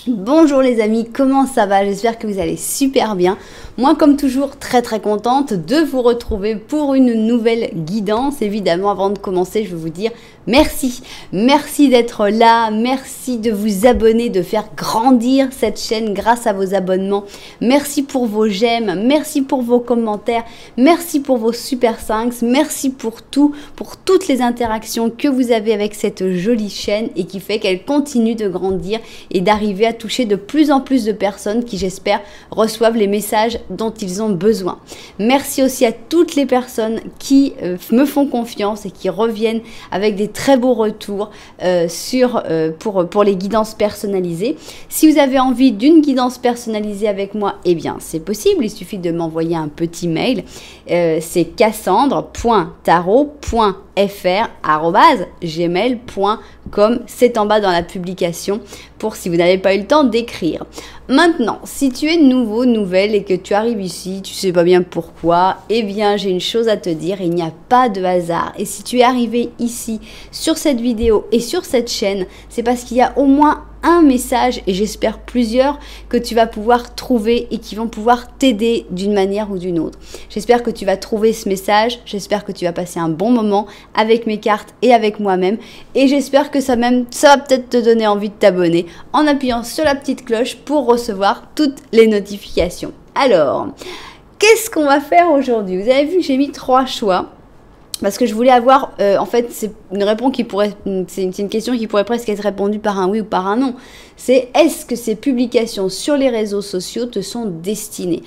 Bonjour les amis, comment ça va? J'espère que vous allez super bien. Moi comme toujours très contente de vous retrouver pour une nouvelle guidance. Évidemment avant de commencer je veux vous dire merci. Merci d'être là, merci de vous abonner, de faire grandir cette chaîne grâce à vos abonnements. Merci pour vos j'aime, merci pour vos commentaires, merci pour vos super 5, merci pour tout, pour toutes les interactions que vous avez avec cette jolie chaîne et qui fait qu'elle continue de grandir et d'arriver à toucher de plus en plus de personnes qui, j'espère, reçoivent les messages dont ils ont besoin. Merci aussi à toutes les personnes qui me font confiance et qui reviennent avec des très beaux retours pour les guidances personnalisées. Si vous avez envie d'une guidance personnalisée avec moi, eh bien, c'est possible. Il suffit de m'envoyer un petit mail. C'est cassandre.tarot.fr@gmail.com. C'est en bas dans la publication pour si vous n'avez pas eu le temps d'écrire. Maintenant, si tu es nouveau, nouvelle et que tu arrives ici, tu sais pas bien pourquoi, eh bien j'ai une chose à te dire, il n'y a pas de hasard. Et si tu es arrivé ici, sur cette vidéo et sur cette chaîne, c'est parce qu'il y a au moins un message, et j'espère plusieurs, que tu vas pouvoir trouver et qui vont pouvoir t'aider d'une manière ou d'une autre. J'espère que tu vas trouver ce message, j'espère que tu vas passer un bon moment avec mes cartes et avec moi-même, et j'espère que ça va peut-être te donner envie de t'abonner en appuyant sur la petite cloche pour recevoir toutes les notifications. Alors, qu'est-ce qu'on va faire aujourd'hui? Vous avez vu que j'ai mis 3 choix. Parce que je voulais avoir, en fait, c'est une question qui pourrait presque être répondue par un oui ou par un non. C'est est-ce que ces publications sur les réseaux sociaux te sont destinées?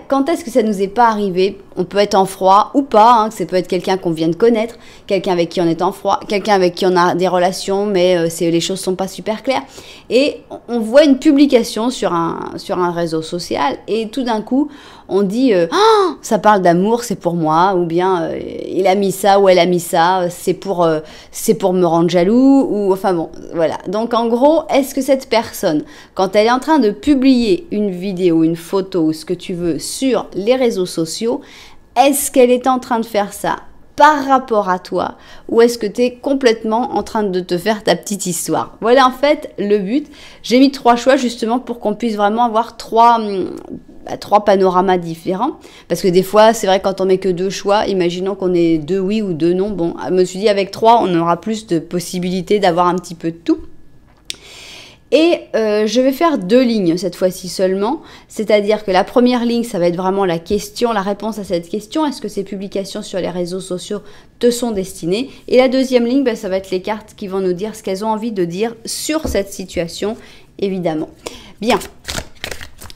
Quand est-ce que ça nous est pas arrivé? On peut être en froid ou pas, hein, ça peut être quelqu'un qu'on vient de connaître, quelqu'un avec qui on est en froid, quelqu'un avec qui on a des relations, mais les choses sont pas super claires. Et on voit une publication sur un réseau social et tout d'un coup, on dit oh, ça parle d'amour, c'est pour moi, ou bien il a mis ça ou elle a mis ça, c'est pour me rendre jaloux, ou enfin bon, voilà. Donc en gros, est-ce que cette personne, quand elle est en train de publier une vidéo, une photo ou ce que tu veux sur les réseaux sociaux, est-ce qu'elle est en train de faire ça par rapport à toi, ou est-ce que tu es complètement en train de te faire ta petite histoire? Voilà en fait le but. J'ai mis 3 choix justement pour qu'on puisse vraiment avoir 3 panoramas différents, parce que des fois c'est vrai quand on met que 2 choix, imaginons qu'on ait 2 oui ou 2 non, bon, je me suis dit avec 3 on aura plus de possibilités d'avoir un petit peu de tout. Et je vais faire 2 lignes cette fois-ci seulement, c'est-à-dire que la première ligne, ça va être vraiment la question, la réponse à cette question, est-ce que ces publications sur les réseaux sociaux te sont destinées? Et la deuxième ligne, ça va être les cartes qui vont nous dire ce qu'elles ont envie de dire sur cette situation, évidemment. Bien,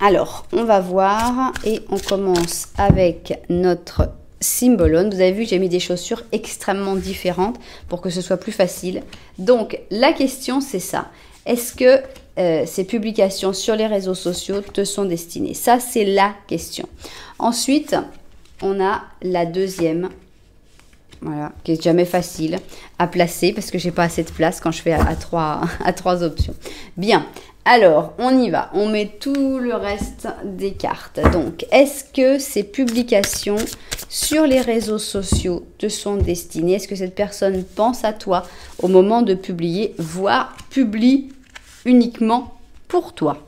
alors on va voir et on commence avec notre Symbolone. Vous avez vu, j'ai mis des chaussures extrêmement différentes pour que ce soit plus facile. Donc la question c'est ça. Est-ce que ces publications sur les réseaux sociaux te sont destinées? Ça, c'est la question. Ensuite, on a la deuxième, voilà, qui est jamais facile à placer parce que j'ai pas assez de place quand je fais à trois options. Bien, alors, on y va. On met tout le reste des cartes. Donc, est-ce que ces publications sur les réseaux sociaux te sont destinées? Est-ce que cette personne pense à toi au moment de publier, voire publie uniquement pour toi?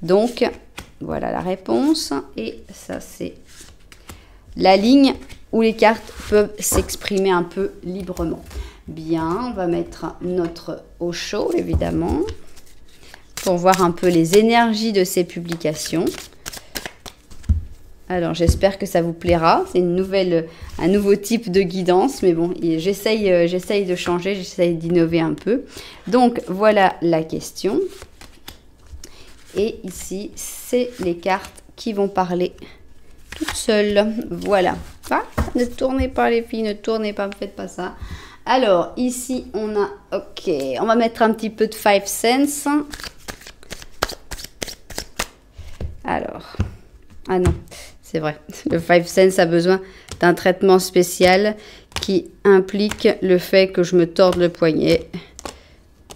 Donc, voilà la réponse. Et ça, c'est la ligne où les cartes peuvent s'exprimer un peu librement. Bien, on va mettre notre au chaud, évidemment, pour voir un peu les énergies de ces publications. Alors, j'espère que ça vous plaira. C'est un nouveau type de guidance, mais bon, j'essaye de changer, j'essaye d'innover un peu. Donc, voilà la question. Et ici, c'est les cartes qui vont parler toutes seules. Voilà. Ah, ne tournez pas les filles, ne tournez pas, ne faites pas ça. Alors, ici, on a... Ok, on va mettre un petit peu de 5 cents. Alors... Ah non, c'est vrai. Le 5 cents a besoin d'un traitement spécial qui implique le fait que je me torde le poignet.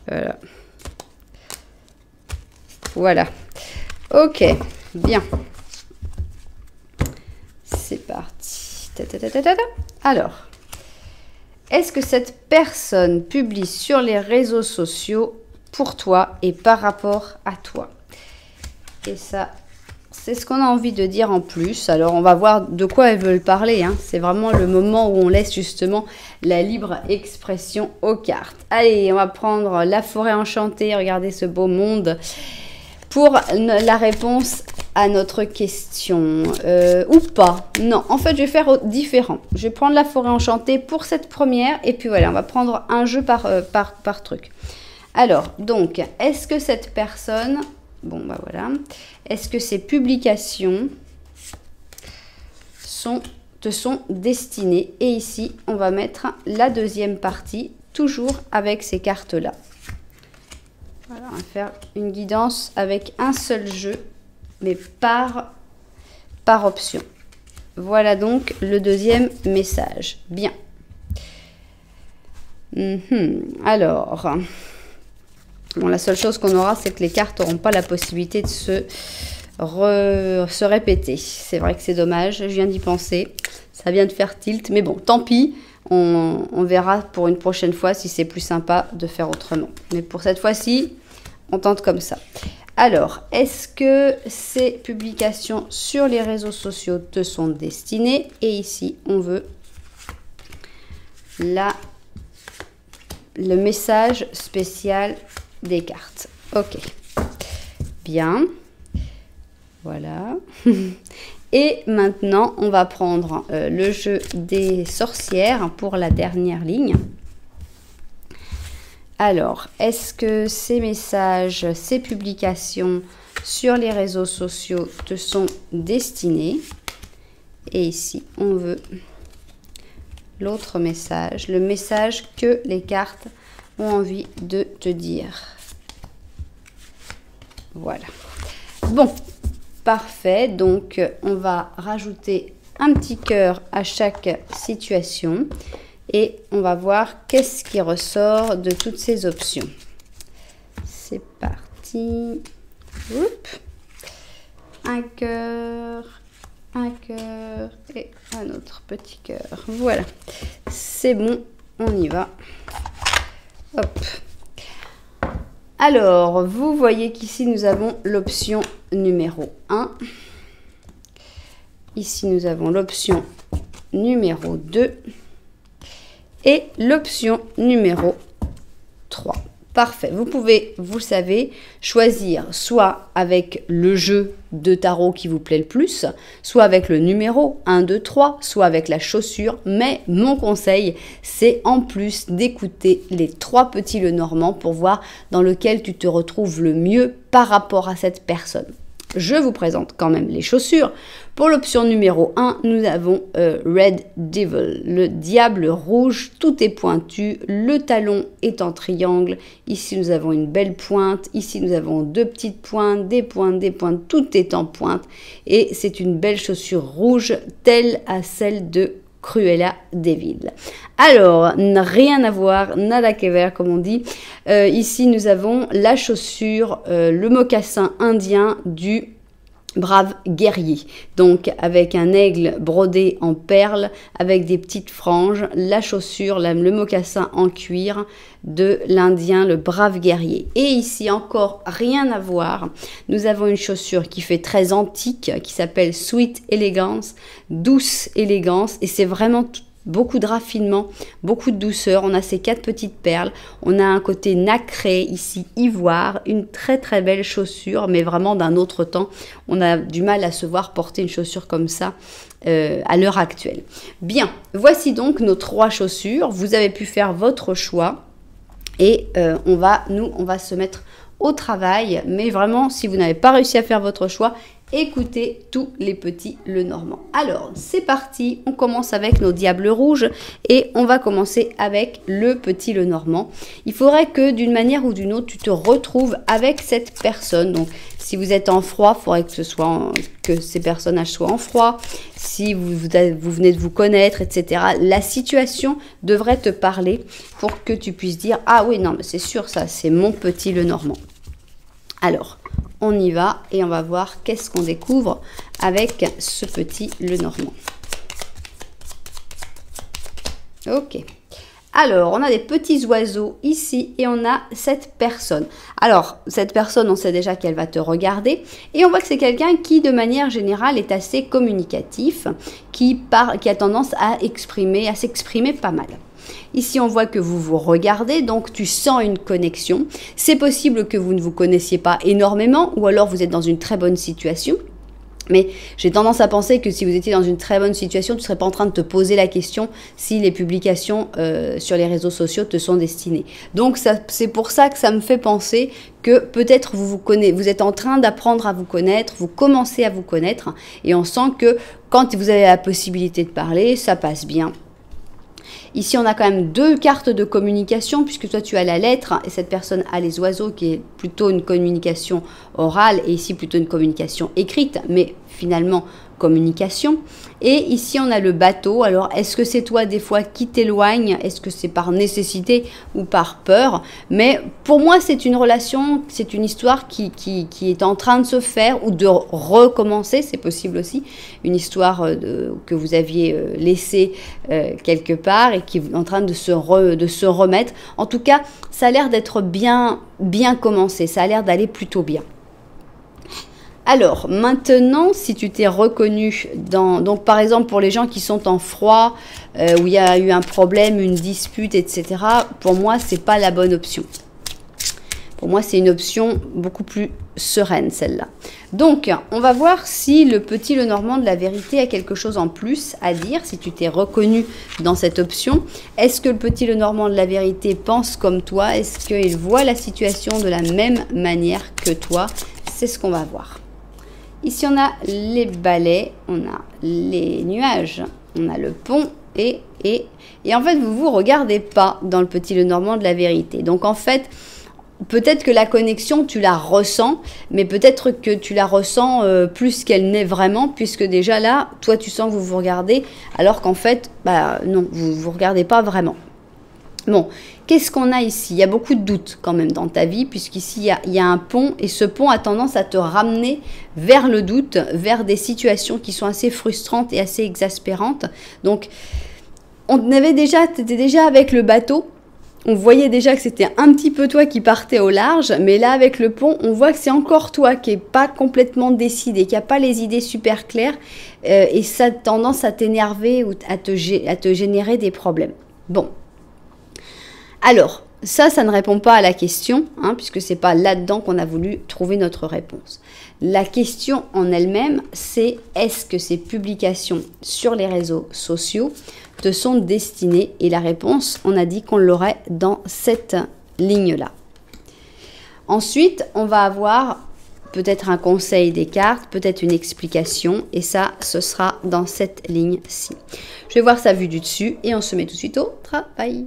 Voilà. Voilà. Ok, bien. C'est parti. Alors, est-ce que cette personne publie sur les réseaux sociaux pour toi et par rapport à toi. Et ça, c'est ce qu'on a envie de dire en plus. Alors, on va voir de quoi elles veulent parler. Hein. C'est vraiment le moment où on laisse justement la libre expression aux cartes. Allez, on va prendre la forêt enchantée. Regardez ce beau monde. Pour la réponse à notre question. Ou pas. Non, en fait, je vais faire différent. Je vais prendre la forêt enchantée pour cette première. Et puis voilà, on va prendre un jeu par truc. Alors, donc, est-ce que cette personne... Bon, bah voilà. Est-ce que ces publications te sont destinées? Et ici, on va mettre la deuxième partie, toujours avec ces cartes-là. Voilà, on va faire une guidance avec un seul jeu, mais par option. Voilà donc le deuxième message. Bien. Alors... Bon, la seule chose qu'on aura, c'est que les cartes n'auront pas la possibilité de se répéter. C'est vrai que c'est dommage, je viens d'y penser. Ça vient de faire tilt, mais bon, tant pis. On verra pour une prochaine fois si c'est plus sympa de faire autrement. Mais pour cette fois-ci, on tente comme ça. Alors, est-ce que ces publications sur les réseaux sociaux te sont destinées? Et ici, on veut le message spécial des cartes. Ok. Bien. Voilà. Et maintenant, on va prendre le jeu des sorcières pour la dernière ligne. Alors, est-ce que ces messages, ces publications sur les réseaux sociaux te sont destinés? Et ici, on veut l'autre message, le message que les cartes ont envie de te dire. Voilà. Bon, parfait. Donc, on va rajouter un petit cœur à chaque situation et on va voir qu'est-ce qui ressort de toutes ces options. C'est parti. Oups. Un cœur et un autre petit cœur. Voilà. C'est bon, on y va. Hop. Alors, vous voyez qu'ici, nous avons l'option numéro 1. Ici, nous avons l'option numéro 2. Et l'option numéro 3. Parfait. Vous pouvez, vous le savez, choisir soit avec le jeu de tarot qui vous plaît le plus, soit avec le numéro 1, 2, 3, soit avec la chaussure. Mais mon conseil, c'est en plus d'écouter les 3 petits Lenormand pour voir dans lequel tu te retrouves le mieux par rapport à cette personne. Je vous présente quand même les chaussures. Pour l'option numéro 1, nous avons Red Devil, le diable rouge, tout est pointu, le talon est en triangle. Ici, nous avons une belle pointe. Ici, nous avons 2 petites pointes, des pointes, tout est en pointe. Et c'est une belle chaussure rouge, telle à celle de Cruella de Vil. Alors, rien à voir, nada que ver comme on dit. Ici, nous avons la chaussure, le mocassin indien du brave guerrier. Donc, avec un aigle brodé en perles, avec des petites franges, la chaussure, le mocassin en cuir de l'Indien, le brave guerrier. Et ici, encore rien à voir. Nous avons une chaussure qui fait très antique, qui s'appelle Sweet Elegance, douce élégance, et c'est vraiment beaucoup de raffinement, beaucoup de douceur. On a ces 4 petites perles. On a un côté nacré ici, ivoire. Une très très belle chaussure, mais vraiment d'un autre temps. On a du mal à se voir porter une chaussure comme ça à l'heure actuelle. Bien, voici donc nos 3 chaussures. Vous avez pu faire votre choix. Et on va se mettre au travail. Mais vraiment, si vous n'avez pas réussi à faire votre choix, écoutez tous les petits Lenormand. Alors, c'est parti. On commence avec nos diables rouges et on va commencer avec le petit Lenormand. Il faudrait que d'une manière ou d'une autre, tu te retrouves avec cette personne. Donc, si vous êtes en froid, il faudrait que ces personnages soient en froid. Si vous venez de vous connaître, etc. La situation devrait te parler pour que tu puisses dire « Ah oui, non, mais c'est sûr, ça, c'est mon petit Lenormand. » Alors, on y va et on va voir qu'est-ce qu'on découvre avec ce petit Lenormand. Ok. Alors, on a des petits oiseaux ici et on a cette personne. Alors, cette personne, on sait déjà qu'elle va te regarder et on voit que c'est quelqu'un qui, de manière générale, est assez communicatif, qui a tendance à s'exprimer pas mal. Ici, on voit que vous vous regardez, donc tu sens une connexion. C'est possible que vous ne vous connaissiez pas énormément ou alors vous êtes dans une très bonne situation. Mais j'ai tendance à penser que si vous étiez dans une très bonne situation, tu ne serais pas en train de te poser la question si les publications sur les réseaux sociaux te sont destinées. Donc c'est pour ça que ça me fait penser que peut-être vous êtes en train d'apprendre à vous connaître, vous commencez à vous connaître et on sent que quand vous avez la possibilité de parler, ça passe bien. Ici, on a quand même 2 cartes de communication, puisque toi, tu as la lettre et cette personne a les oiseaux, qui est plutôt une communication orale, et ici, plutôt une communication écrite, mais finalement, communication. Et ici, on a le bateau. Alors, est-ce que c'est toi, des fois, qui t'éloigne? Est-ce que c'est par nécessité ou par peur? Mais pour moi, c'est une relation, c'est une histoire qui est en train de se faire ou de recommencer. C'est possible aussi. Une histoire que vous aviez laissée quelque part et qui est en train de se remettre. En tout cas, ça a l'air d'être bien commencé. Ça a l'air d'aller plutôt bien. Alors, maintenant, si tu t'es reconnu donc par exemple pour les gens qui sont en froid, où il y a eu un problème, une dispute, etc., pour moi, c'est pas la bonne option. Pour moi, c'est une option beaucoup plus sereine, celle-là. Donc, on va voir si le petit Lenormand de la vérité a quelque chose en plus à dire, si tu t'es reconnu dans cette option. Est-ce que le petit Lenormand de la vérité pense comme toi? Est-ce qu'il voit la situation de la même manière que toi? C'est ce qu'on va voir. Ici, on a les balais, on a les nuages, on a le pont et en fait, vous ne vous regardez pas dans le petit Lenormand de la vérité. Donc, en fait, peut-être que la connexion, tu la ressens, mais peut-être que tu la ressens plus qu'elle n'est vraiment, puisque déjà là, toi, tu sens que vous vous regardez, alors qu'en fait, non, vous ne vous regardez pas vraiment. Bon, qu'est-ce qu'on a ici? Il y a beaucoup de doutes quand même dans ta vie, puisqu'ici, il y a un pont, et ce pont a tendance à te ramener vers le doute, vers des situations qui sont assez frustrantes et assez exaspérantes. Donc, t'étais déjà avec le bateau, on voyait déjà que c'était un petit peu toi qui partais au large, mais là, avec le pont, on voit que c'est encore toi qui n'es pas complètement décidé, qui n'a pas les idées super claires, et ça a tendance à t'énerver ou à te générer des problèmes. Bon. Alors, ça ne répond pas à la question, puisque ce n'est pas là-dedans qu'on a voulu trouver notre réponse. La question en elle-même, c'est est-ce que ces publications sur les réseaux sociaux te sont destinées? Et la réponse, on a dit qu'on l'aurait dans cette ligne-là. Ensuite, on va avoir peut-être un conseil des cartes, peut-être une explication, et ça, ce sera dans cette ligne-ci. Je vais voir ça vue du dessus et on se met tout de suite au travail.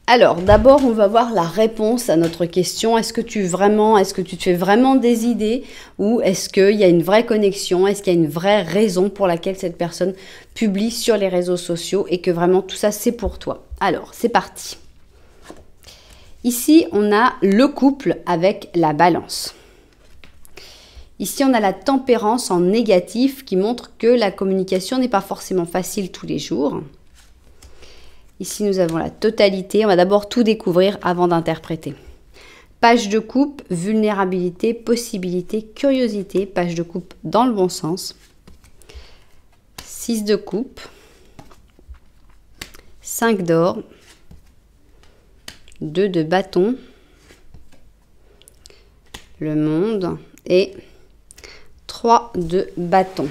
Alors, d'abord, on va voir la réponse à notre question. Est-ce que tu te fais vraiment des idées ou est-ce qu'il y a une vraie connexion? Est-ce qu'il y a une vraie raison pour laquelle cette personne publie sur les réseaux sociaux et que vraiment tout ça, c'est pour toi? Alors, c'est parti. Ici, on a le couple avec la balance. Ici, on a la tempérance en négatif qui montre que la communication n'est pas forcément facile tous les jours. Ici, nous avons la totalité. On va d'abord tout découvrir avant d'interpréter. Page de coupe, vulnérabilité, possibilité, curiosité. Page de coupe dans le bon sens. 6 de coupe. 5 d'or. 2 de bâton. Le monde. Et 3 de bâton.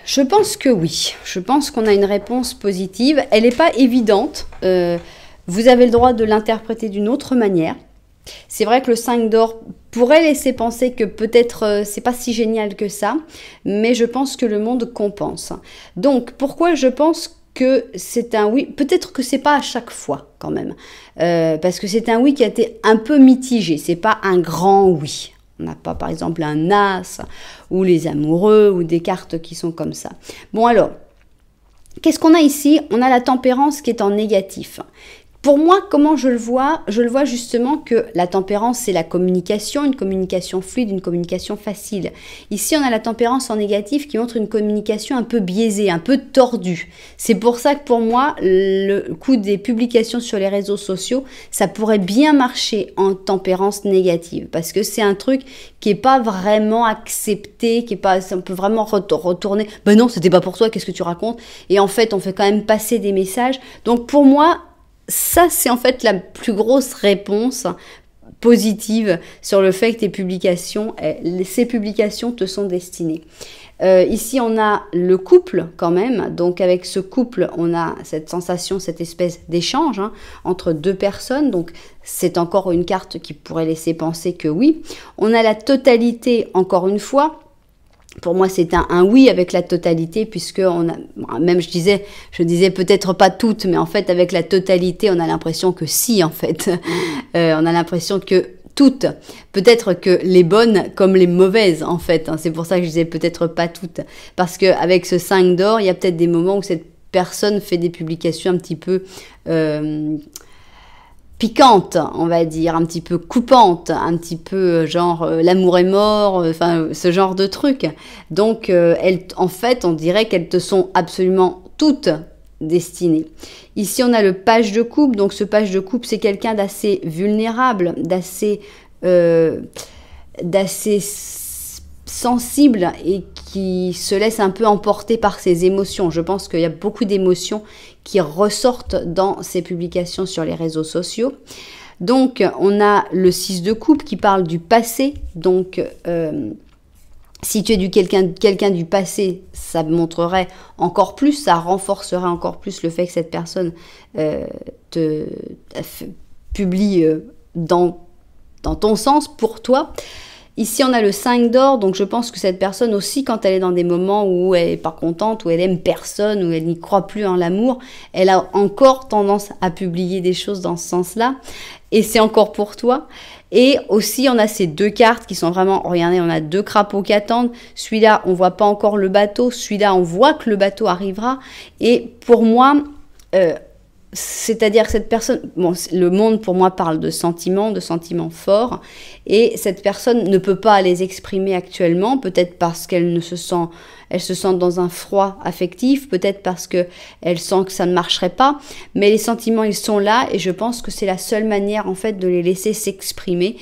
Je pense que oui. Je pense qu'on a une réponse positive. Elle n'est pas évidente. Vous avez le droit de l'interpréter d'une autre manière. C'est vrai que le 5 d'or pourrait laisser penser que peut-être c'est pas si génial que ça, mais je pense que le monde compense. Donc, pourquoi je pense que c'est un oui? Peut-être que c'est pas à chaque fois quand même, parce que c'est un oui qui a été un peu mitigé. C'est pas un grand oui. On n'a pas, par exemple, un as ou les amoureux ou des cartes qui sont comme ça. Bon, alors, qu'est-ce qu'on a ici? On a la tempérance qui est en négatif. Pour moi, comment je le vois? Je le vois justement que la tempérance, c'est la communication, une communication fluide, une communication facile. Ici, on a la tempérance en négatif qui montre une communication un peu biaisée, un peu tordue. C'est pour ça que pour moi, le coup des publications sur les réseaux sociaux, ça pourrait bien marcher en tempérance négative. Parce que c'est un truc qui n'est pas vraiment accepté, qui est pas, on peut vraiment retourner. Ben non, c'était pas pour toi, qu'est-ce que tu racontes? Et en fait, on fait quand même passer des messages. Donc pour moi, ça, c'est en fait la plus grosse réponse positive sur le fait que ces publications te sont destinées. Ici, on a le couple quand même. Donc, avec ce couple, on a cette sensation, cette espèce d'échange entre deux personnes. Donc, c'est encore une carte qui pourrait laisser penser que oui. On a la totalité, encore une fois. Pour moi, c'est un oui avec la totalité, puisque on a, même je disais peut-être pas toutes, mais en fait, avec la totalité, on a l'impression que si, en fait. On a l'impression que toutes, peut-être que les bonnes comme les mauvaises, en fait. C'est pour ça que je disais peut-être pas toutes. Parce qu'avec ce 5 d'or, il y a peut-être des moments où cette personne fait des publications un petit peu piquante, on va dire, un petit peu coupante, un petit peu genre l'amour est mort, enfin ce genre de truc. Donc en fait, on dirait qu'elles te sont absolument toutes destinées. Ici, on a le page de coupe. Donc ce page de coupe, c'est quelqu'un d'assez vulnérable, d'assez sensible et qui se laisse un peu emporter par ses émotions. Je pense qu'il y a beaucoup d'émotions qui ressortent dans ces publications sur les réseaux sociaux. Donc, on a le 6 de coupe qui parle du passé. Donc, si tu es quelqu'un du passé, ça montrerait encore plus, ça renforcerait encore plus le fait que cette personne te publie dans ton sens, pour toi. Ici, on a le 5 d'or, donc je pense que cette personne aussi, quand elle est dans des moments où elle n'est pas contente, où elle aime personne, où elle n'y croit plus en l'amour, elle a encore tendance à publier des choses dans ce sens-là. Et c'est encore pour toi. Et aussi, on a ces deux cartes qui sont vraiment, regardez, on a deux crapauds qui attendent. Celui-là, on voit pas encore le bateau. Celui-là, on voit que le bateau arrivera. Et pour moi, c'est-à-dire que cette personne, bon, le monde pour moi parle de sentiments forts, et cette personne ne peut pas les exprimer actuellement, peut-être parce qu'elle se sent dans un froid affectif, peut-être parce qu'elle sent que ça ne marcherait pas, mais les sentiments, ils sont là, et je pense que c'est la seule manière en fait de les laisser s'exprimer,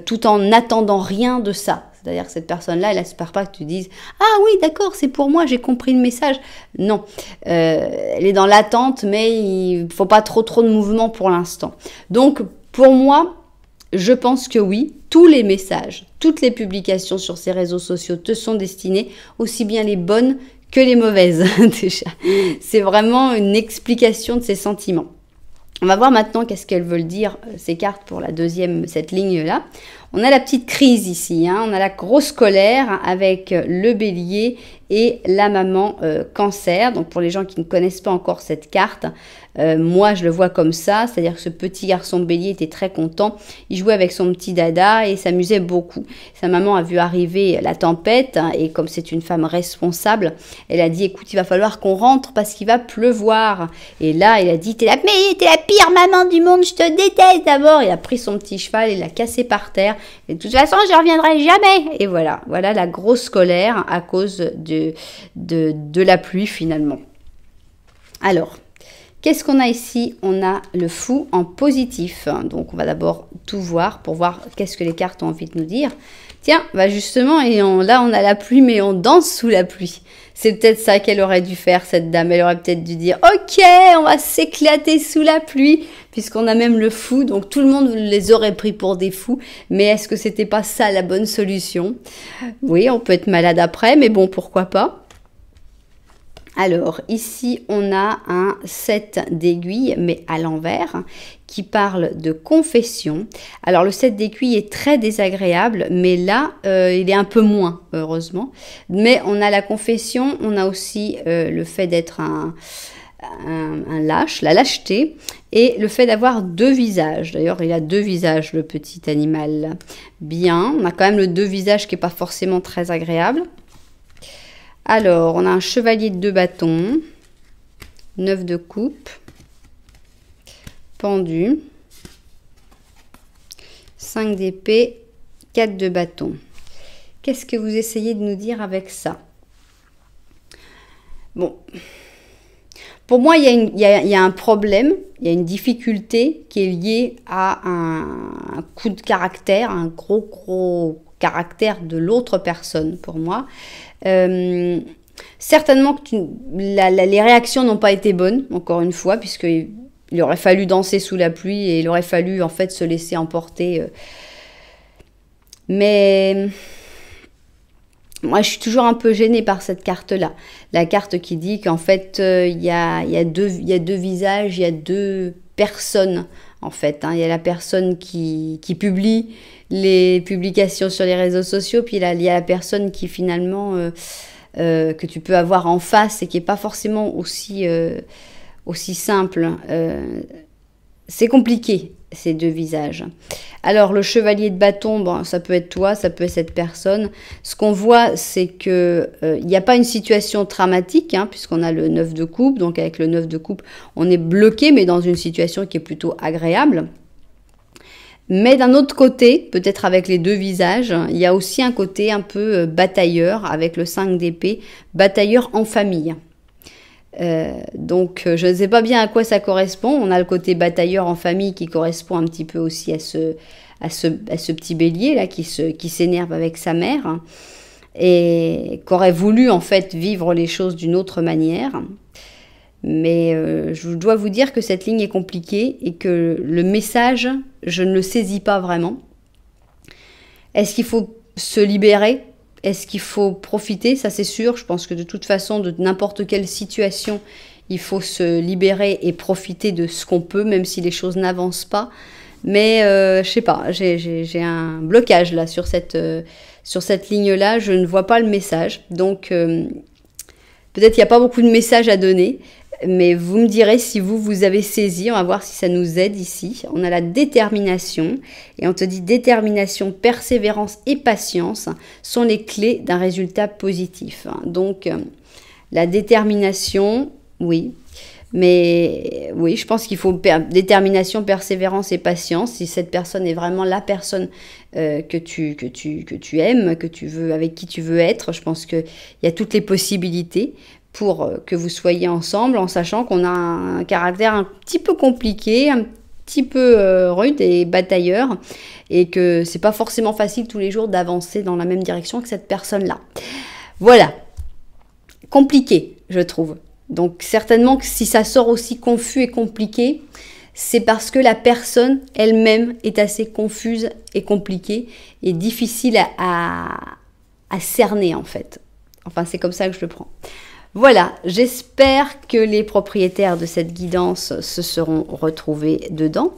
tout en n'attendant rien de ça. C'est-à-dire que cette personne-là, elle n'espère pas que tu dises « Ah oui, d'accord, c'est pour moi, j'ai compris le message. » Non, elle est dans l'attente, mais il ne faut pas trop de mouvement pour l'instant. Donc, pour moi, je pense que oui, tous les messages, toutes les publications sur ces réseaux sociaux te sont destinées, aussi bien les bonnes que les mauvaises, déjà. C'est vraiment une explication de ces sentiments. On va voir maintenant qu'est-ce qu'elles veulent dire, ces cartes, pour la deuxième, cette ligne-là. On a la petite crise ici, on a la grosse colère avec le bélier et la maman cancer. Donc pour les gens qui ne connaissent pas encore cette carte, moi je le vois comme ça, c'est-à-dire que ce petit garçon bélier était très content, il jouait avec son petit dada et s'amusait beaucoup. Sa maman a vu arriver la tempête et comme c'est une femme responsable, elle a dit écoute, il va falloir qu'on rentre parce qu'il va pleuvoir. Et là, il a dit t'es la pire maman du monde, je te déteste d'abord. Il a pris son petit cheval, il l'a cassé par terre. Et de toute façon, je ne reviendrai jamais. Et voilà la grosse colère à cause de la pluie finalement. Alors, qu'est-ce qu'on a ici? On a le fou en positif. Donc, on va d'abord tout voir pour voir qu'est-ce que les cartes ont envie de nous dire. Tiens, bah justement, là, on a la pluie, mais on danse sous la pluie. C'est peut-être ça qu'elle aurait dû faire, cette dame. Elle aurait peut-être dû dire « Ok, on va s'éclater sous la pluie », puisqu'on a même le fou. Donc, tout le monde les aurait pris pour des fous. Mais est-ce que c'était pas ça la bonne solution? Oui, on peut être malade après, mais bon, pourquoi pas? Alors, ici, on a un 7 d'aiguilles, mais à l'envers, qui parle de confession. Alors, le 7 d'aiguilles est très désagréable, mais là, il est un peu moins, heureusement. Mais on a la confession, on a aussi le fait d'être un lâche, la lâcheté, et le fait d'avoir deux visages. D'ailleurs, il a deux visages, le petit animal. Bien, on a quand même le deux visages qui n'est pas forcément très agréable. Alors, on a un chevalier de 2 bâtons, 9 de coupe, pendu, 5 d'épée, 4 de bâton. Qu'est-ce que vous essayez de nous dire avec ça? Bon, pour moi, il y a un problème, il y a une difficulté qui est liée à un coup de caractère, un gros caractère de l'autre personne pour moi. Certainement que les réactions n'ont pas été bonnes, encore une fois, puisqu'il aurait fallu danser sous la pluie et il aurait fallu en fait se laisser emporter. Mais moi, je suis toujours un peu gênée par cette carte-là. La carte qui dit qu'en fait, il y a deux visages, il y a deux personnes, en fait. Il y a la personne qui publie les publications sur les réseaux sociaux, puis il y a la personne qui finalement, que tu peux avoir en face et qui n'est pas forcément aussi simple. C'est compliqué, ces deux visages. Alors, le chevalier de bâton, bon, ça peut être toi, ça peut être cette personne. Ce qu'on voit, c'est que il n'y a pas une situation dramatique, puisqu'on a le 9 de coupe. Donc, avec le 9 de coupe, on est bloqué, mais dans une situation qui est plutôt agréable. Mais d'un autre côté, peut-être avec les deux visages, il y a aussi un côté un peu batailleur, avec le 5 d'épée, batailleur en famille. Donc je ne sais pas bien à quoi ça correspond. On a le côté batailleur en famille qui correspond un petit peu aussi à ce petit bélier là qui s'énerve avec sa mère et qui aurait voulu en fait vivre les choses d'une autre manière. Mais je dois vous dire que cette ligne est compliquée et que le message, je ne le saisis pas vraiment. Est-ce qu'il faut se libérer ? Est-ce qu'il faut profiter? Ça, c'est sûr. Je pense que de toute façon, de n'importe quelle situation, il faut se libérer et profiter de ce qu'on peut, même si les choses n'avancent pas. Mais je sais pas, j'ai un blocage là sur cette ligne-là. Je ne vois pas le message. Donc, peut-être qu'il n'y a pas beaucoup de messages à donner. Mais vous me direz si vous avez saisi, on va voir si ça nous aide ici. On a la détermination et on te dit détermination, persévérance et patience sont les clés d'un résultat positif. Donc la détermination, oui. Mais oui, je pense qu'il faut détermination, persévérance et patience. Si cette personne est vraiment la personne que tu aimes, que tu veux, avec qui tu veux être, je pense qu'il y a toutes les possibilités pour que vous soyez ensemble, en sachant qu'on a un caractère un petit peu compliqué, un petit peu rude et batailleur, et que c'est pas forcément facile tous les jours d'avancer dans la même direction que cette personne-là. Voilà, compliqué, je trouve. Donc certainement que si ça sort aussi confus et compliqué, c'est parce que la personne elle-même est assez confuse et compliquée et difficile à cerner en fait. Enfin, c'est comme ça que je le prends. Voilà, j'espère que les propriétaires de cette guidance se seront retrouvés dedans.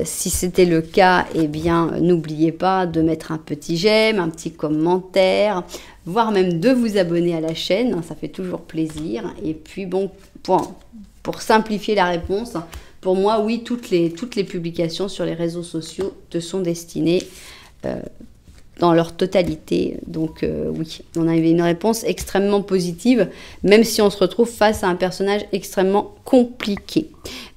Si c'était le cas, eh bien, n'oubliez pas de mettre un petit j'aime, un petit commentaire, voire même de vous abonner à la chaîne, ça fait toujours plaisir. Et puis bon, pour simplifier la réponse, pour moi, oui, toutes les publications sur les réseaux sociaux te sont destinées dans leur totalité. Donc oui, on avait une réponse extrêmement positive, même si on se retrouve face à un personnage extrêmement compliqué.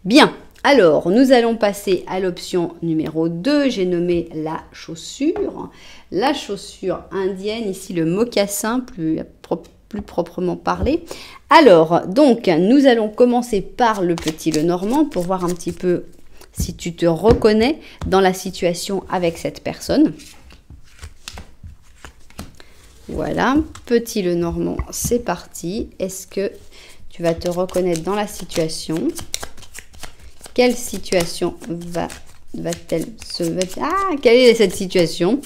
Bien, alors nous allons passer à l'option numéro 2, j'ai nommé la chaussure. La chaussure indienne, ici le mocassin, plus proprement parlé. Alors, donc, nous allons commencer par le petit Lenormand pour voir un petit peu si tu te reconnais dans la situation avec cette personne. Voilà, petit Lenormand, c'est parti. Est-ce que tu vas te reconnaître dans la situation? Quelle situation va-t-elle se... Ah, quelle est cette situation?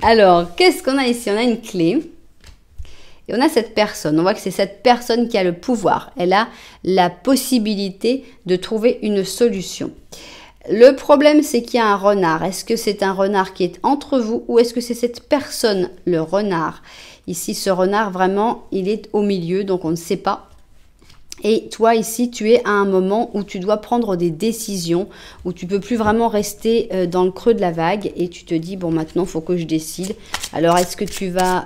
Alors, qu'est-ce qu'on a ici? On a une clé. Et on a cette personne. On voit que c'est cette personne qui a le pouvoir. Elle a la possibilité de trouver une solution. Le problème, c'est qu'il y a un renard. Est-ce que c'est un renard qui est entre vous ou est-ce que c'est cette personne, le renard? Ici, ce renard, vraiment, il est au milieu, donc on ne sait pas. Et toi, ici, tu es à un moment où tu dois prendre des décisions, où tu peux plus vraiment rester dans le creux de la vague et tu te dis, bon, maintenant, il faut que je décide. Alors, est-ce que tu vas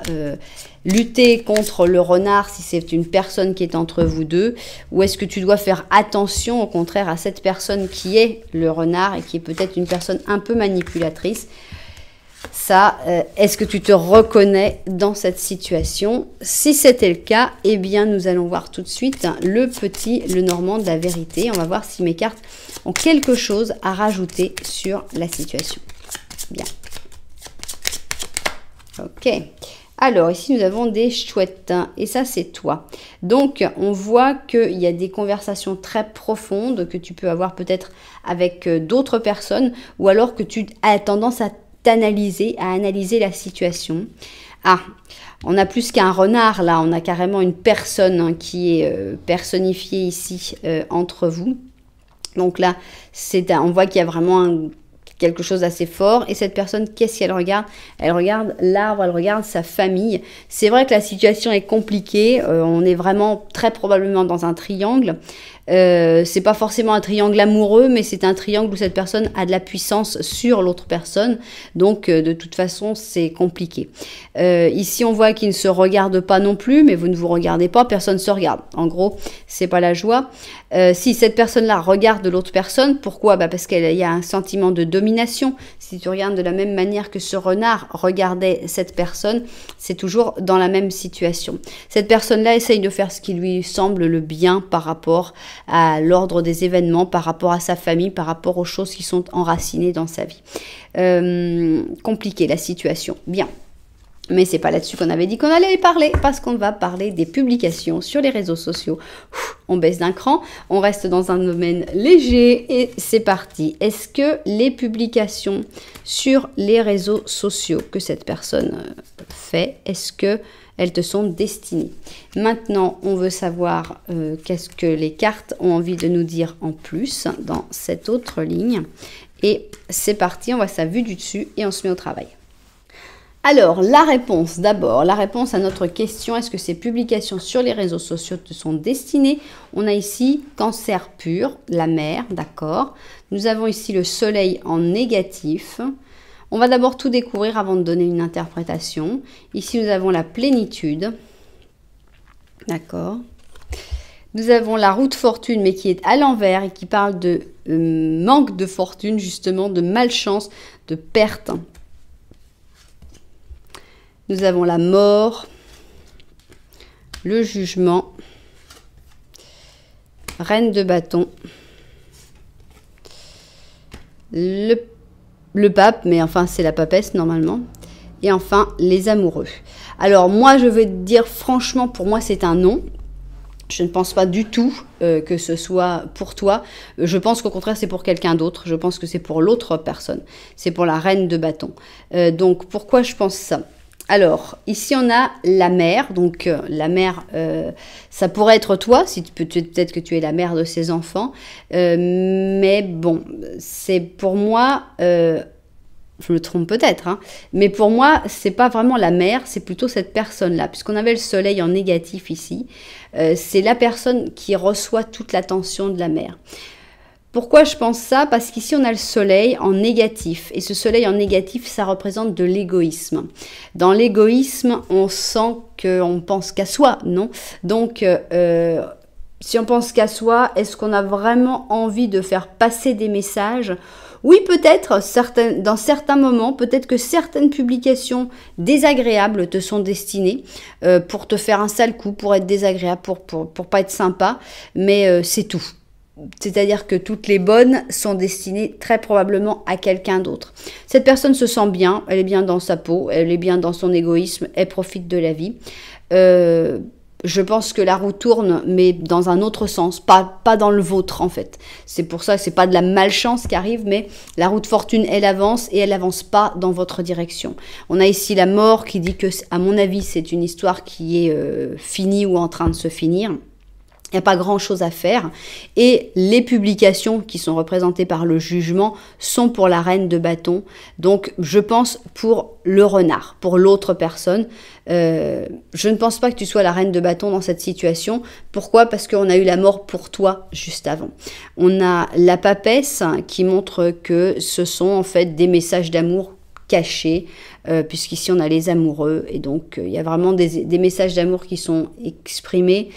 lutter contre le renard si c'est une personne qui est entre vous deux, ou est-ce que tu dois faire attention, au contraire, à cette personne qui est le renard et qui est peut-être une personne un peu manipulatrice? Ça, est-ce que tu te reconnais dans cette situation? Si c'était le cas, eh bien, nous allons voir tout de suite le Normand de la vérité. On va voir si mes cartes ont quelque chose à rajouter sur la situation. Bien. Ok. Alors, ici, nous avons des chouettes. Et ça, c'est toi. Donc, on voit qu'il y a des conversations très profondes que tu peux avoir peut-être avec d'autres personnes, ou alors que tu as tendance à analyser la situation. Ah, on a plus qu'un renard là, on a carrément une personne qui est personnifiée ici entre vous. Donc là, on voit qu'il y a vraiment quelque chose d'assez fort. Et cette personne, qu'est-ce qu'elle regarde? Elle regarde l'arbre, elle regarde sa famille. C'est vrai que la situation est compliquée. On est vraiment très probablement dans un triangle. C'est pas forcément un triangle amoureux, mais c'est un triangle où cette personne a de la puissance sur l'autre personne. Donc, de toute façon, c'est compliqué. Ici, on voit qu'ils ne se regardent pas non plus, mais vous ne vous regardez pas, personne ne se regarde. En gros, c'est pas la joie. Si cette personne-là regarde l'autre personne, pourquoi? Parce qu'il y a un sentiment de domination. Si tu regardes de la même manière que ce renard regardait cette personne, c'est toujours dans la même situation. Cette personne-là essaye de faire ce qui lui semble le bien par rapport à l'ordre des événements, par rapport à sa famille, par rapport aux choses qui sont enracinées dans sa vie. Compliqué la situation. Bien. Mais c'est pas là-dessus qu'on avait dit qu'on allait parler, parce qu'on va parler des publications sur les réseaux sociaux. On baisse d'un cran, on reste dans un domaine léger et c'est parti. Est-ce que les publications sur les réseaux sociaux que cette personne fait, est-ce que elles te sont destinées? Maintenant, on veut savoir qu'est-ce que les cartes ont envie de nous dire en plus dans cette autre ligne. Et c'est parti, on voit ça vue du dessus et on se met au travail. Alors, la réponse d'abord, la réponse à notre question, est-ce que ces publications sur les réseaux sociaux te sont destinées? On a ici Cancer pur, la mer, d'accord. Nous avons ici le soleil en négatif. On va d'abord tout découvrir avant de donner une interprétation. Ici, nous avons la plénitude, d'accord. Nous avons la roue de fortune, mais qui est à l'envers et qui parle de manque de fortune, justement, de malchance, de perte. Nous avons la mort, le jugement, reine de bâton, le pape, mais enfin c'est la papesse normalement, et enfin les amoureux. Alors moi je vais te dire franchement, pour moi c'est un non. Je ne pense pas du tout que ce soit pour toi. Je pense qu'au contraire, c'est pour quelqu'un d'autre. Je pense que c'est pour l'autre personne. C'est pour la reine de bâton. Donc pourquoi je pense ça? Alors, ici, on a la mère. Donc, la mère, ça pourrait être toi, si peut-être que tu es la mère de ses enfants. Mais bon, c'est pour moi, je me trompe peut-être, hein, mais pour moi, c'est pas vraiment la mère, c'est plutôt cette personne-là. Puisqu'on avait le soleil en négatif ici, c'est la personne qui reçoit toute l'attention de la mère. Pourquoi je pense ça? Parce qu'ici, on a le soleil en négatif. Et ce soleil en négatif, ça représente de l'égoïsme. Dans l'égoïsme, on sent qu'on pense qu'à soi, non? Donc, si on pense qu'à soi, est-ce qu'on a vraiment envie de faire passer des messages? Oui, peut-être, dans certains moments, peut-être que certaines publications désagréables te sont destinées pour te faire un sale coup, pour être désagréable, pour pas être sympa, mais c'est tout. C'est-à-dire que toutes les bonnes sont destinées très probablement à quelqu'un d'autre. Cette personne se sent bien, elle est bien dans sa peau, elle est bien dans son égoïsme, elle profite de la vie. Je pense que la roue tourne, mais dans un autre sens, pas dans le vôtre en fait. C'est pour ça que c'est pas de la malchance qui arrive, mais la roue de fortune, elle avance et elle avance pas dans votre direction. On a ici la mort qui dit que, à mon avis, c'est une histoire qui est finie ou en train de se finir. Il n'y a pas grand-chose à faire. Et les publications qui sont représentées par le jugement sont pour la reine de bâton. Donc, je pense pour le renard, pour l'autre personne. Je ne pense pas que tu sois la reine de bâton dans cette situation. Pourquoi? Parce qu'on a eu la mort pour toi juste avant. On a la papesse qui montre que ce sont en fait des messages d'amour cachés, puisqu'ici on a les amoureux. Et donc, il y a vraiment des messages d'amour qui sont exprimés.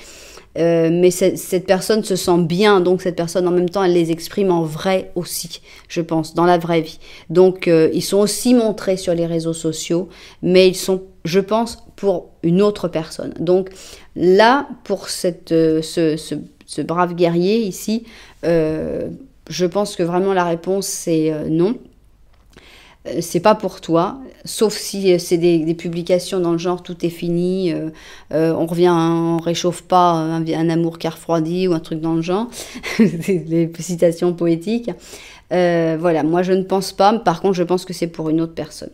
Mais cette personne se sent bien, donc cette personne en même temps elle les exprime en vrai aussi, je pense, dans la vraie vie. Donc ils sont aussi montrés sur les réseaux sociaux, mais ils sont, je pense, pour une autre personne. Donc là, pour ce brave guerrier ici, je pense que vraiment la réponse c'est non. C'est pas pour toi, sauf si c'est des publications dans le genre tout est fini, on revient, on réchauffe pas un amour qui a refroidi ou un truc dans le genre, les citations poétiques. Voilà, moi je ne pense pas, par contre je pense que c'est pour une autre personne.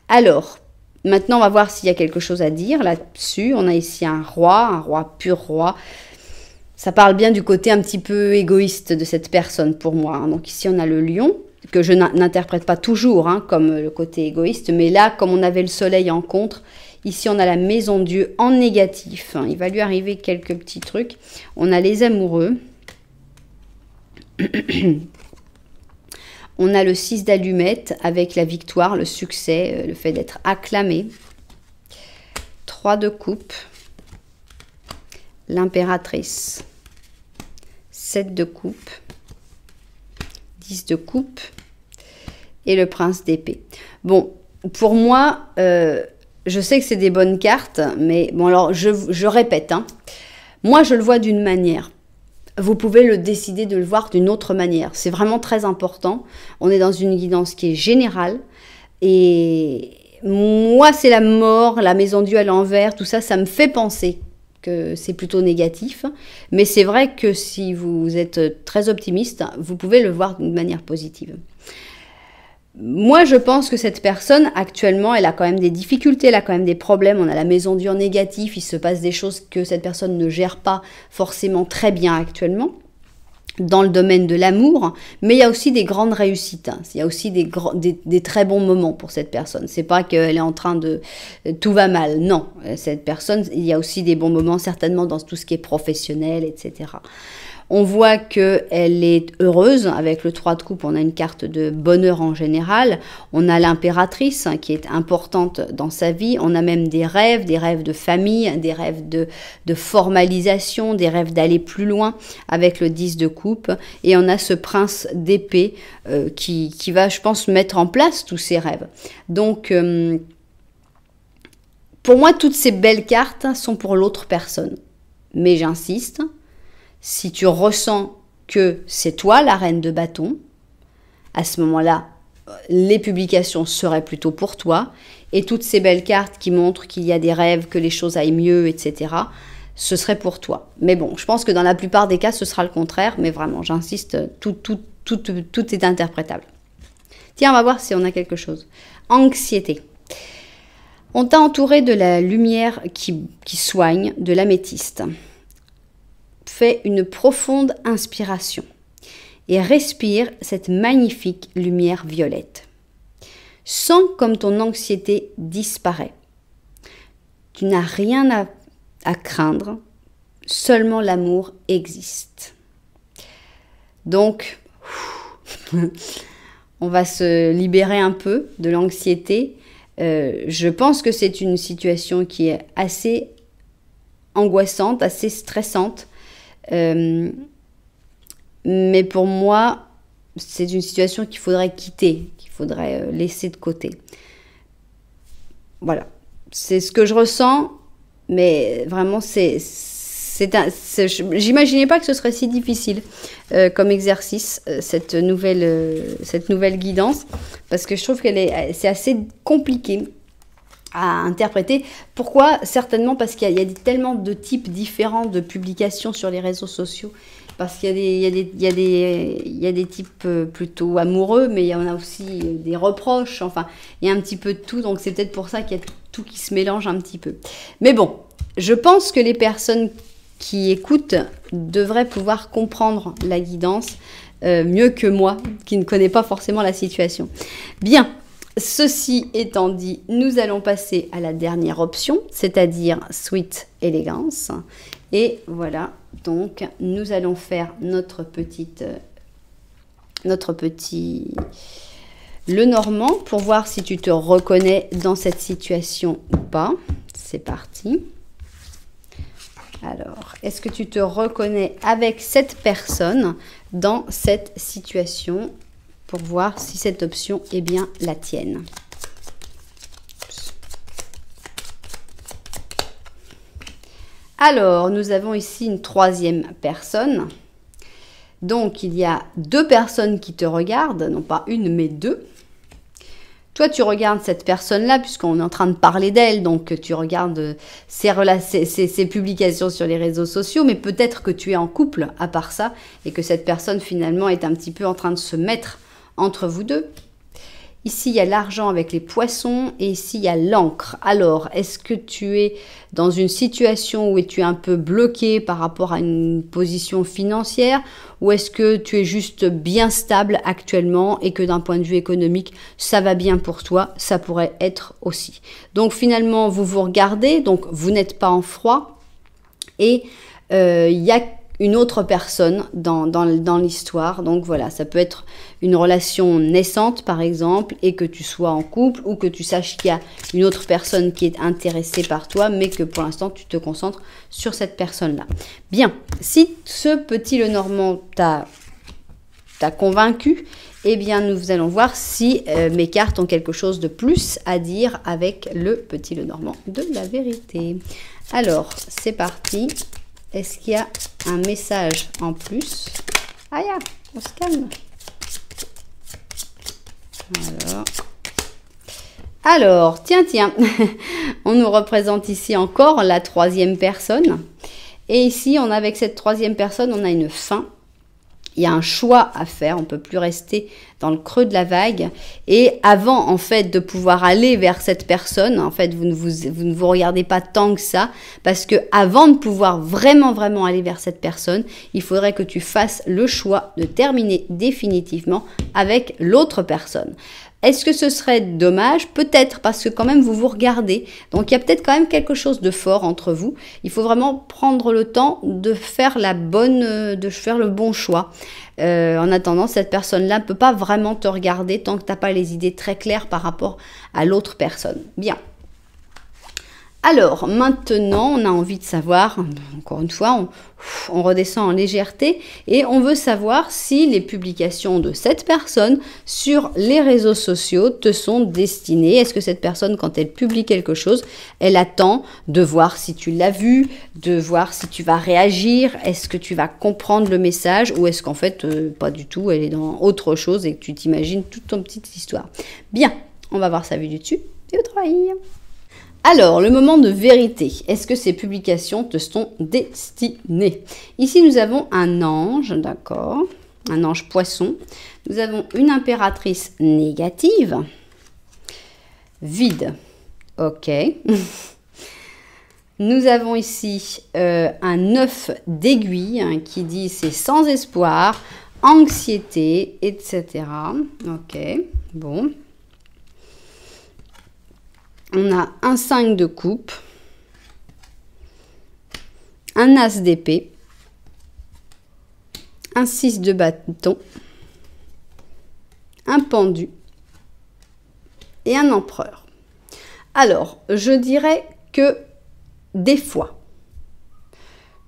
Alors, maintenant on va voir s'il y a quelque chose à dire là-dessus. On a ici un roi, pur roi. Ça parle bien du côté un petit peu égoïste de cette personne pour moi, hein. Donc ici on a le lion, que je n'interprète pas toujours comme le côté égoïste, mais là, comme on avait le soleil en contre, ici on a la maison Dieu en négatif. Il va lui arriver quelques petits trucs. On a les amoureux. On a le 6 d'allumettes avec la victoire, le succès, le fait d'être acclamé. 3 de coupe. L'impératrice. 7 de coupe. 10 de coupe et le prince d'épée. Bon, pour moi, je sais que c'est des bonnes cartes, mais bon, alors je répète, hein. Moi je le vois d'une manière. Vous pouvez le décider de le voir d'une autre manière. C'est vraiment très important. On est dans une guidance qui est générale et moi c'est la mort, la maison Dieu à l'envers, tout ça, ça me fait penser que c'est plutôt négatif, mais c'est vrai que si vous êtes très optimiste, vous pouvez le voir d'une manière positive. Moi, je pense que cette personne, actuellement, elle a quand même des difficultés, elle a quand même des problèmes. On a la maison Dieu en négatif, il se passe des choses que cette personne ne gère pas forcément très bien actuellement dans le domaine de l'amour, mais il y a aussi des grandes réussites, hein. Il y a aussi des très bons moments pour cette personne. C'est pas qu'elle est en train de tout va mal, non. Cette personne, il y a aussi des bons moments certainement dans tout ce qui est professionnel, etc. On voit qu'elle est heureuse. Avec le 3 de coupe, on a une carte de bonheur en général. On a l'impératrice qui est importante dans sa vie. On a même des rêves de famille, des rêves de formalisation, des rêves d'aller plus loin avec le 10 de coupe. Et on a ce prince d'épée qui va, je pense, mettre en place tous ces rêves. Donc, pour moi, toutes ces belles cartes sont pour l'autre personne. Mais j'insiste, si tu ressens que c'est toi la reine de bâton, à ce moment-là, les publications seraient plutôt pour toi. Et toutes ces belles cartes qui montrent qu'il y a des rêves, que les choses aillent mieux, etc., ce serait pour toi. Mais bon, je pense que dans la plupart des cas, ce sera le contraire. Mais vraiment, j'insiste, tout est interprétable. Tiens, on va voir si on a quelque chose. Anxiété. On t'a entouré de la lumière qui soigne, de l'améthyste. Fais une profonde inspiration et respire cette magnifique lumière violette. Sens comme ton anxiété disparaît. Tu n'as rien à craindre, seulement l'amour existe. Donc, on va se libérer un peu de l'anxiété. Je pense que c'est une situation qui est assez angoissante, assez stressante. Mais pour moi, c'est une situation qu'il faudrait quitter, qu'il faudrait laisser de côté. Voilà, c'est ce que je ressens, mais vraiment, j'imaginais pas que ce serait si difficile comme exercice, cette nouvelle guidance, parce que je trouve c'est assez compliqué à interpréter. Pourquoi? Certainement parce qu'il y a tellement de types différents de publications sur les réseaux sociaux. Parce qu'il y a des types plutôt amoureux, mais il y en a aussi des reproches. Enfin, il y a un petit peu de tout. Donc, c'est peut-être pour ça qu'il y a tout qui se mélange un petit peu. Mais bon, je pense que les personnes qui écoute devrait pouvoir comprendre la guidance mieux que moi, qui ne connais pas forcément la situation. Bien, ceci étant dit, nous allons passer à la dernière option, c'est-à-dire Sweet Elegance. Et voilà, donc nous allons faire notre petit Lenormand pour voir si tu te reconnais dans cette situation ou pas. C'est parti. Alors, est-ce que tu te reconnais avec cette personne dans cette situation pour voir si cette option est bien la tienne? Alors, nous avons ici une troisième personne. Donc, il y a deux personnes qui te regardent, non pas une, mais deux. Toi, tu regardes cette personne-là, puisqu'on est en train de parler d'elle, donc tu regardes ses publications sur les réseaux sociaux, mais peut-être que tu es en couple à part ça, et que cette personne, finalement, est un petit peu en train de se mettre entre vous deux. Ici, il y a l'argent avec les poissons et ici, il y a l'encre. Alors, est-ce que tu es dans une situation où tu es un peu bloqué par rapport à une position financière ou est-ce que tu es juste bien stable actuellement et que d'un point de vue économique, ça va bien pour toi? Ça pourrait être aussi. Donc, finalement, vous vous regardez, donc vous n'êtes pas en froid et il y a une autre personne dans l'histoire. Donc voilà, ça peut être une relation naissante par exemple et que tu sois en couple ou que tu saches qu'il y a une autre personne qui est intéressée par toi mais que pour l'instant tu te concentres sur cette personne-là. Bien, si ce petit Lenormand t'a convaincu, eh bien nous allons voir si mes cartes ont quelque chose de plus à dire avec le petit Lenormand de la vérité. Alors, c'est parti. Est-ce qu'il y a un message en plus? Ah ya, on se calme. Alors, tiens, on nous représente ici encore la troisième personne. Et ici, avec cette troisième personne, on a une fin. Il y a un choix à faire, on ne peut plus rester dans le creux de la vague. Et avant, en fait, de pouvoir aller vers cette personne, en fait, vous ne vous regardez pas tant que ça, parce que avant de pouvoir vraiment aller vers cette personne, il faudrait que tu fasses le choix de terminer définitivement avec l'autre personne. Est-ce que ce serait dommage? Peut-être, parce que quand même vous vous regardez. Donc il y a peut-être quand même quelque chose de fort entre vous. Il faut vraiment prendre le temps de faire le bon choix. En attendant, cette personne-là ne peut pas vraiment te regarder tant que tu n'as pas les idées très claires par rapport à l'autre personne. Bien. Alors, maintenant, on a envie de savoir, encore une fois, on redescend en légèreté et on veut savoir si les publications de cette personne sur les réseaux sociaux te sont destinées. Est-ce que cette personne, quand elle publie quelque chose, elle attend de voir si tu l'as vu, de voir si tu vas réagir, est-ce que tu vas comprendre le message ou est-ce qu'en fait, pas du tout, elle est dans autre chose et que tu t'imagines toute ton petite histoire. Bien, on va voir sa vue du dessus et au travail. Alors, le moment de vérité. Est-ce que ces publications te sont destinées? Ici, nous avons un ange, d'accord, un ange poisson. Nous avons une impératrice négative, vide, ok. Nous avons ici un 9 d'aiguille hein, qui dit c'est sans espoir, anxiété, etc. Ok, bon. On a un 5 de coupe, un as d'épée, un 6 de bâton, un pendu et un empereur. Alors, je dirais que des fois,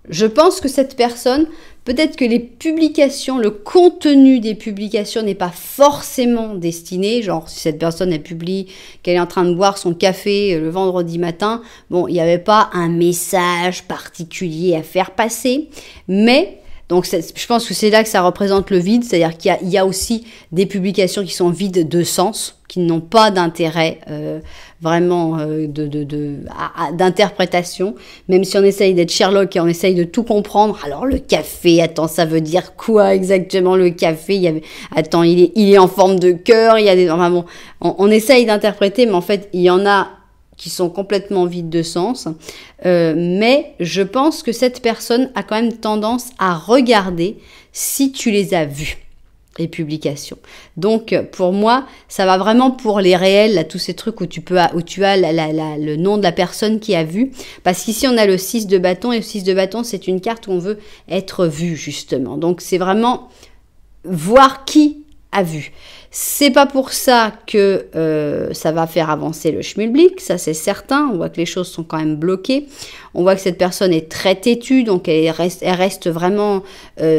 je pense que cette personne, peut-être que les publications, le contenu des publications n'est pas forcément destiné. Genre, si cette personne, elle publie qu'elle est en train de boire son café le vendredi matin, bon, il n'y avait pas un message particulier à faire passer. Mais, donc, je pense que c'est là que ça représente le vide. C'est-à-dire qu'il y a aussi des publications qui sont vides de sens, qui n'ont pas d'intérêt vraiment d'interprétation, même si on essaye d'être Sherlock et on essaye de tout comprendre. Alors le café, attends, ça veut dire quoi exactement le café? Attends, il est en forme de cœur, il y a des... Enfin bon, on essaye d'interpréter, mais en fait, il y en a qui sont complètement vides de sens. Mais je pense que cette personne a quand même tendance à regarder si tu les as vus, les publications. Donc pour moi, ça va vraiment pour les réels, là, tous ces trucs où tu as le nom de la personne qui a vu. Parce qu'ici, on a le 6 de bâton, et le 6 de bâton, c'est une carte où on veut être vu, justement. Donc c'est vraiment voir qui a vu. C'est pas pour ça que ça va faire avancer le schmilblick, ça c'est certain. On voit que les choses sont quand même bloquées. On voit que cette personne est très têtue, donc elle reste vraiment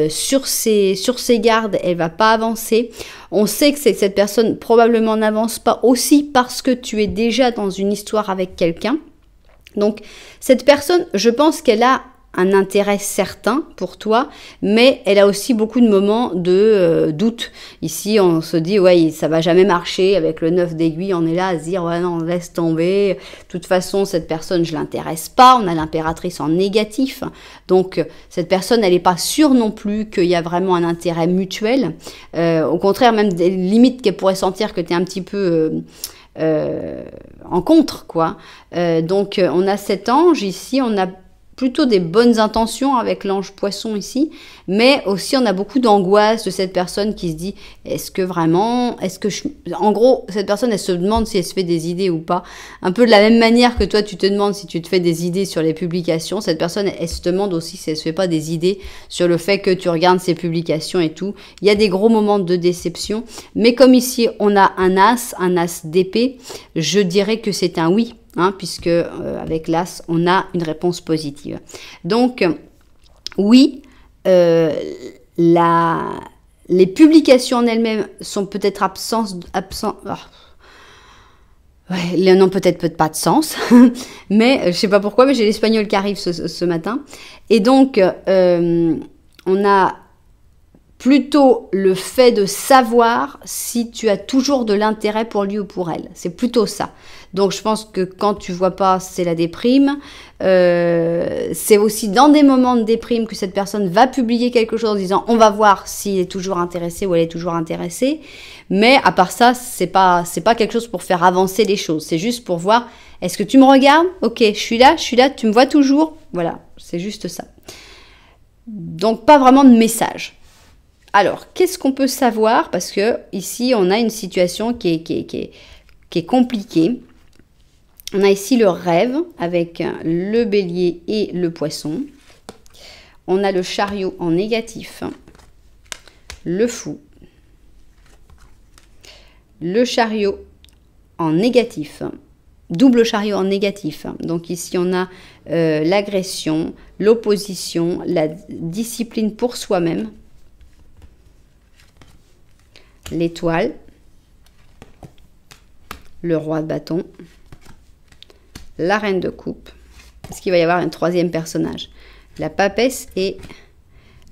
sur ses gardes, elle va pas avancer. On sait que cette personne probablement n'avance pas aussi parce que tu es déjà dans une histoire avec quelqu'un. Donc cette personne, je pense qu'elle a un intérêt certain pour toi, mais elle a aussi beaucoup de moments de doute. Ici, on se dit, ouais, ça va jamais marcher. Avec le 9 d'aiguille, on est là à se dire, ouais, non, laisse tomber. De toute façon, cette personne, je l'intéresse pas. On a l'impératrice en négatif. Donc, cette personne, elle n'est pas sûre non plus qu'il y a vraiment un intérêt mutuel. Au contraire, même des limites qu'elle pourrait sentir que tu es un petit peu... en contre, quoi. Donc, on a cet ange ici, on a plutôt des bonnes intentions avec l'ange poisson ici, mais aussi on a beaucoup d'angoisse de cette personne qui se dit, est-ce que vraiment, en gros, cette personne, elle se demande si elle se fait des idées ou pas. Un peu de la même manière que toi, tu te demandes si tu te fais des idées sur les publications, cette personne, elle se demande aussi si elle se fait pas des idées sur le fait que tu regardes ses publications et tout. Il y a des gros moments de déception, mais comme ici, on a un as d'épée, je dirais que c'est un oui. Puisque avec l'as, on a une réponse positive. Donc, oui, les publications en elles-mêmes sont peut-être absentes. Ouais, n'ont peut-être pas de sens, mais je sais pas pourquoi, mais j'ai l'espagnol qui arrive ce matin. Et donc, on a plutôt le fait de savoir si tu as toujours de l'intérêt pour lui ou pour elle. C'est plutôt ça. Donc, je pense que quand tu vois pas, c'est la déprime. C'est aussi dans des moments de déprime que cette personne va publier quelque chose en disant on va voir s'il est toujours intéressé ou elle est toujours intéressée. Mais à part ça, c'est pas quelque chose pour faire avancer les choses. C'est juste pour voir, est-ce que tu me regardes? Ok, je suis là, tu me vois toujours? Voilà, c'est juste ça. Donc, pas vraiment de message. Alors, qu'est-ce qu'on peut savoir? Parce que ici, on a une situation qui est compliquée. On a ici le rêve avec le bélier et le poisson. On a le chariot en négatif, le fou, le chariot en négatif, double chariot en négatif. Donc ici, on a l'agression, l'opposition, la discipline pour soi-même, l'étoile, le roi de bâton, la reine de coupe. Est-ce qu'il va y avoir un troisième personnage? La papesse et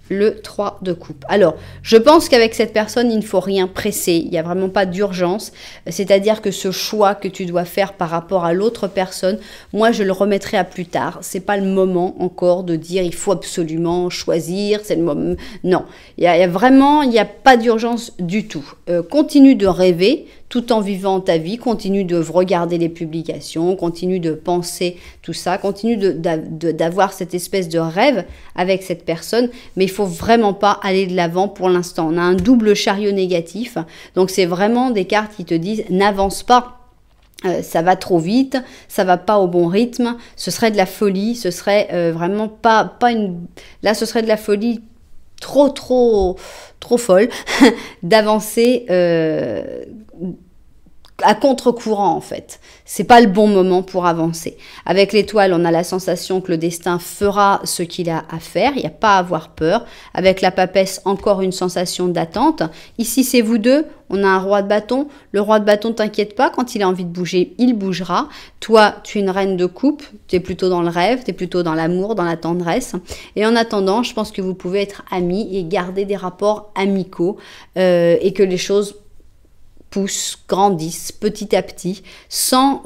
le 3 de coupe. Alors, je pense qu'avec cette personne, il ne faut rien presser. Il n'y a vraiment pas d'urgence. C'est-à-dire que ce choix que tu dois faire par rapport à l'autre personne, moi, je le remettrai à plus tard. C'est pas le moment encore de dire il faut absolument choisir. C'est le moment. Non. Il y a pas d'urgence du tout. Continue de rêver tout en vivant ta vie. Continue de regarder les publications. Continue de penser tout ça. Continue d'avoir cette espèce de rêve avec cette personne. Mais il faut vraiment pas aller de l'avant pour l'instant. On a un double chariot négatif. Donc, c'est vraiment des cartes qui te disent n'avance pas. Ça va trop vite, ça va pas au bon rythme, ce serait de la folie, ce serait vraiment pas une... Là, ce serait de la folie trop folle d'avancer à contre-courant en fait. C'est pas le bon moment pour avancer. Avec l'étoile, on a la sensation que le destin fera ce qu'il a à faire. Il n'y a pas à avoir peur. Avec la papesse, encore une sensation d'attente. Ici, c'est vous deux. On a un roi de bâton. Le roi de bâton, t'inquiète pas. Quand il a envie de bouger, il bougera. Toi, tu es une reine de coupe. Tu es plutôt dans le rêve. Tu es plutôt dans l'amour, dans la tendresse. Et en attendant, je pense que vous pouvez être amis et garder des rapports amicaux et que les choses poussent, grandissent petit à petit, sans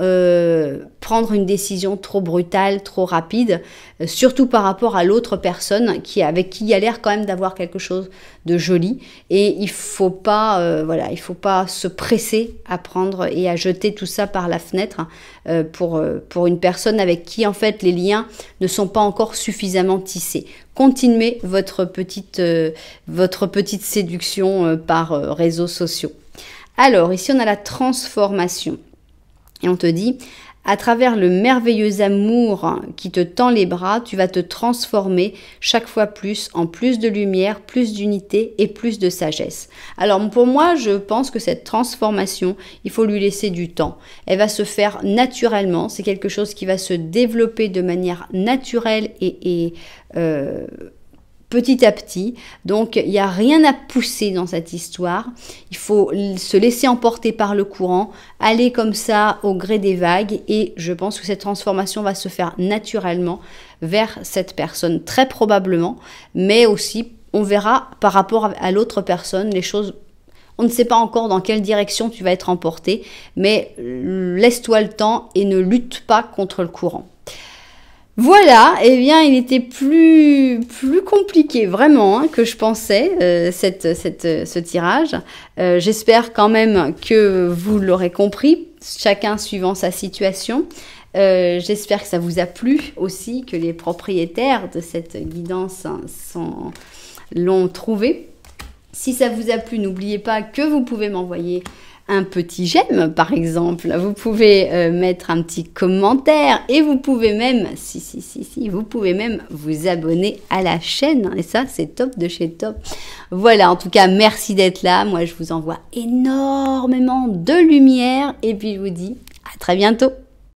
prendre une décision trop brutale, trop rapide, surtout par rapport à l'autre personne avec qui il y a l'air quand même d'avoir quelque chose de joli. Et il faut pas, voilà, il faut pas se presser à prendre et à jeter tout ça par la fenêtre pour une personne avec qui en fait les liens ne sont pas encore suffisamment tissés. Continuez votre petite séduction par réseaux sociaux. Alors, ici, on a la transformation. Et on te dit, à travers le merveilleux amour qui te tend les bras, tu vas te transformer chaque fois plus en plus de lumière, plus d'unité et plus de sagesse. Alors, pour moi, je pense que cette transformation, il faut lui laisser du temps. Elle va se faire naturellement. C'est quelque chose qui va se développer de manière naturelle et petit à petit. Donc, il n'y a rien à pousser dans cette histoire. Il faut se laisser emporter par le courant, aller comme ça au gré des vagues. Et je pense que cette transformation va se faire naturellement vers cette personne, très probablement. Mais aussi, on verra par rapport à l'autre personne, les choses. On ne sait pas encore dans quelle direction tu vas être emporté, mais laisse-toi le temps et ne lutte pas contre le courant. Voilà, eh bien, il était plus compliqué vraiment que je pensais ce tirage. J'espère quand même que vous l'aurez compris, chacun suivant sa situation. J'espère que ça vous a plu aussi, que les propriétaires de cette guidance l'ont trouvé. Si ça vous a plu, n'oubliez pas que vous pouvez m'envoyer un petit j'aime par exemple, vous pouvez mettre un petit commentaire et vous pouvez même, vous pouvez même vous abonner à la chaîne et ça c'est top de chez top. Voilà, en tout cas merci d'être là, moi je vous envoie énormément de lumière et puis je vous dis à très bientôt.